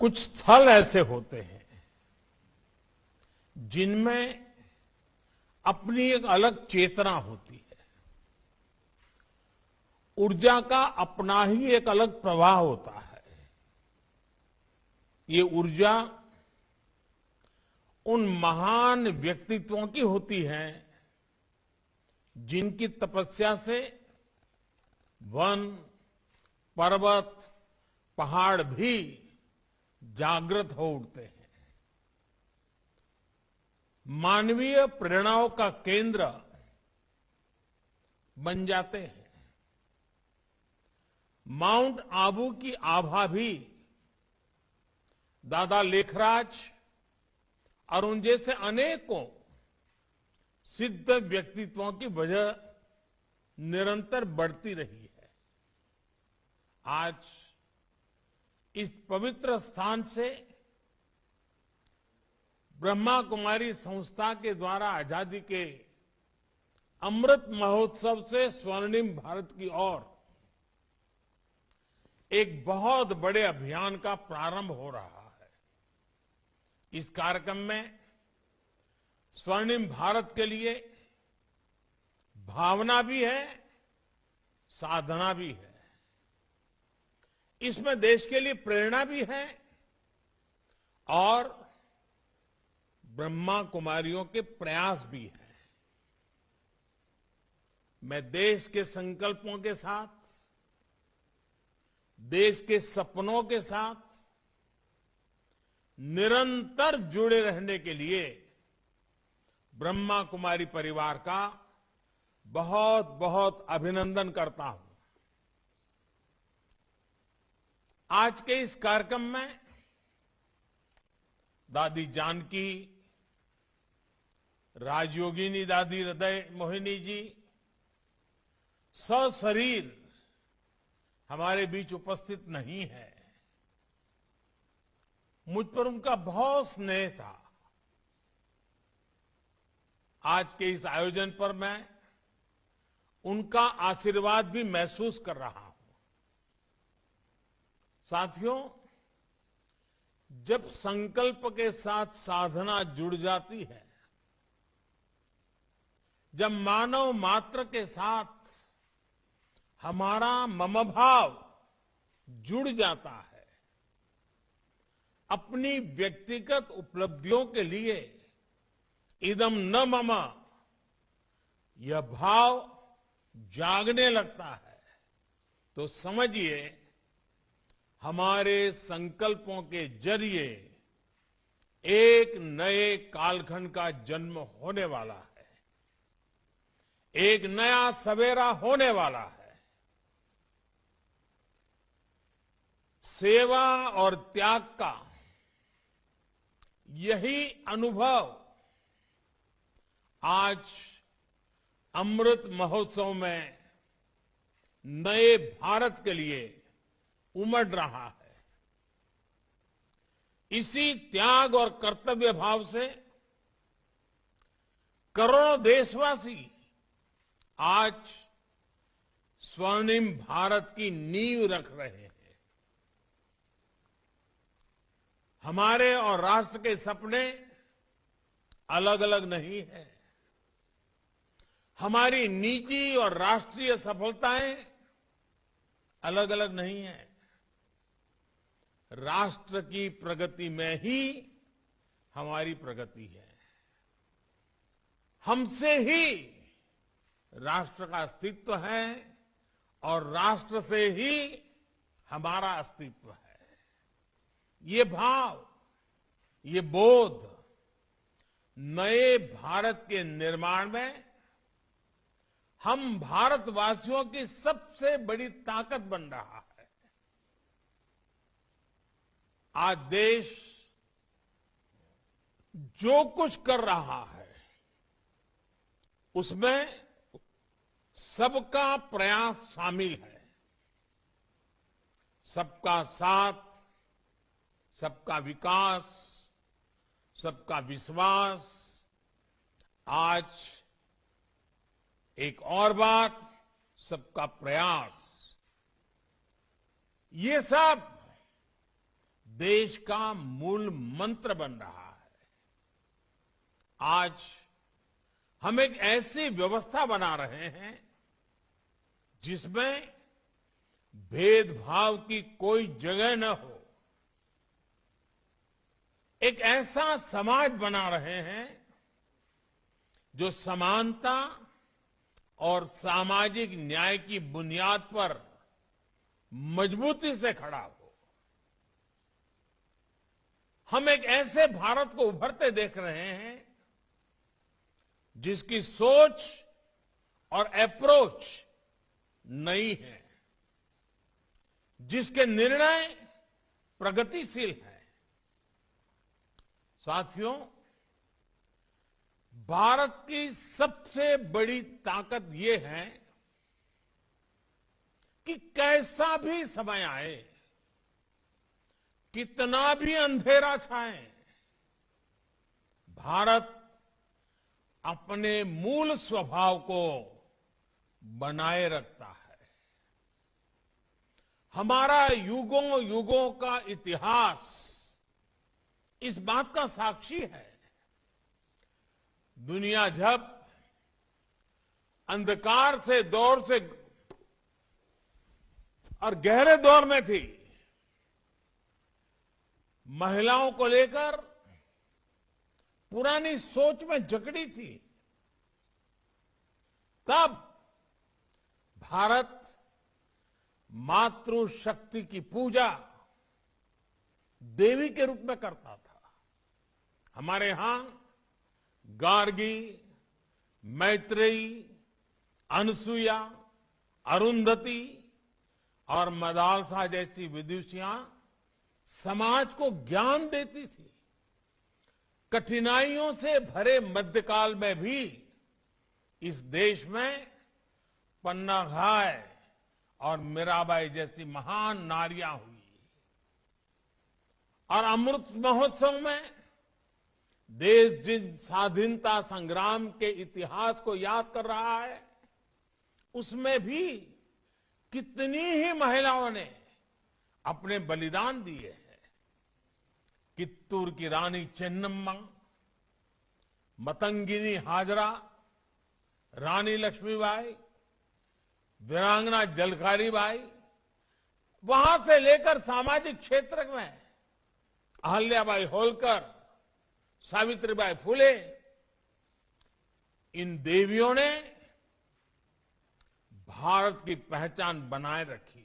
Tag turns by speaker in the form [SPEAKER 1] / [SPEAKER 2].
[SPEAKER 1] कुछ स्थल ऐसे होते हैं जिनमें अपनी एक अलग चेतना होती है, ऊर्जा का अपना ही एक अलग प्रवाह होता है। ये ऊर्जा उन महान व्यक्तित्वों की होती है जिनकी तपस्या से वन, पर्वत, पहाड़ भी जागृत हो उठते हैं। मानवीय प्रेरणाओं का केंद्र बन जाते हैं। माउंट आबू की आभा भी दादा लेखराज और उन जैसे अनेकों सिद्ध व्यक्तित्वों की वजह निरंतर बढ़ती रही है। आज इस पवित्र स्थान से ब्रह्मा कुमारी संस्था के द्वारा आजादी के अमृत महोत्सव से स्वर्णिम भारत की ओर एक बहुत बड़े अभियान का प्रारंभ हो रहा है। इस कार्यक्रम में स्वर्णिम भारत के लिए भावना भी है, साधना भी है। इसमें देश के लिए प्रेरणा भी है और ब्रह्मा कुमारियों के प्रयास भी है। मैं देश के संकल्पों के साथ, देश के सपनों के साथ निरंतर जुड़े रहने के लिए ब्रह्मा कुमारी परिवार का बहुत बहुत अभिनंदन करता हूं। आज के इस कार्यक्रम में दादी जानकी, राजयोगिनी दादी हृदय मोहिनी जी सशरीर हमारे बीच उपस्थित नहीं है। मुझ पर उनका बहुत स्नेह था। आज के इस आयोजन पर मैं उनका आशीर्वाद भी महसूस कर रहा हूं। साथियों, जब संकल्प के साथ साधना जुड़ जाती है, जब मानव मात्र के साथ हमारा मम भाव जुड़ जाता है, अपनी व्यक्तिगत उपलब्धियों के लिए इदम न मम यह भाव जागने लगता है, तो समझिए हमारे संकल्पों के जरिए एक नए कालखंड का जन्म होने वाला है, एक नया सवेरा होने वाला है। सेवा और त्याग का यही अनुभव आज अमृत महोत्सव में नए भारत के लिए उमड़ रहा है। इसी त्याग और कर्तव्य भाव से करोड़ों देशवासी आज स्वर्णिम भारत की नींव रख रहे हैं। हमारे और राष्ट्र के सपने अलग अलग नहीं है। हमारी निजी और राष्ट्रीय सफलताएं अलग अलग नहीं है। राष्ट्र की प्रगति में ही हमारी प्रगति है। हमसे ही राष्ट्र का अस्तित्व है और राष्ट्र से ही हमारा अस्तित्व है। ये भाव, ये बोध नए भारत के निर्माण में हम भारतवासियों की सबसे बड़ी ताकत बन रहा है। आज देश जो कुछ कर रहा है उसमें सबका प्रयास शामिल है। सबका साथ, सबका विकास, सबका विश्वास। आज एक और बात, सबका प्रयास। ये सब देश का मूल मंत्र बन रहा है। आज हम एक ऐसी व्यवस्था बना रहे हैं जिसमें भेदभाव की कोई जगह न हो। एक ऐसा समाज बना रहे हैं जो समानता और सामाजिक न्याय की बुनियाद पर मजबूती से खड़ा हो। हम एक ऐसे भारत को उभरते देख रहे हैं जिसकी सोच और अप्रोच नई है, जिसके निर्णय प्रगतिशील हैं। साथियों, भारत की सबसे बड़ी ताकत यह है कि कैसा भी समय आए, कितना भी अंधेरा छाए, भारत अपने मूल स्वभाव को बनाए रखता है। हमारा युगों युगों का इतिहास इस बात का साक्षी है। दुनिया जब अंधकार से दौर से और गहरे दौर में थी, महिलाओं को लेकर पुरानी सोच में जकड़ी थी, तब भारत मातृशक्ति की पूजा देवी के रूप में करता था। हमारे यहां गार्गी, मैत्रेयी, अनसुईया, अरुंधति और मदालसा जैसी विदुषियां समाज को ज्ञान देती थी। कठिनाइयों से भरे मध्यकाल में भी इस देश में पन्ना घाय और मीराबाई जैसी महान नारियां हुई। और अमृत महोत्सव में देश जिन स्वाधीनता संग्राम के इतिहास को याद कर रहा है, उसमें भी कितनी ही महिलाओं ने अपने बलिदान दिए हैं। कित्तूर की रानी चेन्नम्मा, मतंगिनी हाजरा, रानी लक्ष्मीबाई, वीरांगना जलकारी बाई, वहां से लेकर सामाजिक क्षेत्र में अहल्याबाई होलकर, सावित्रीबाई फुले, इन देवियों ने भारत की पहचान बनाए रखी।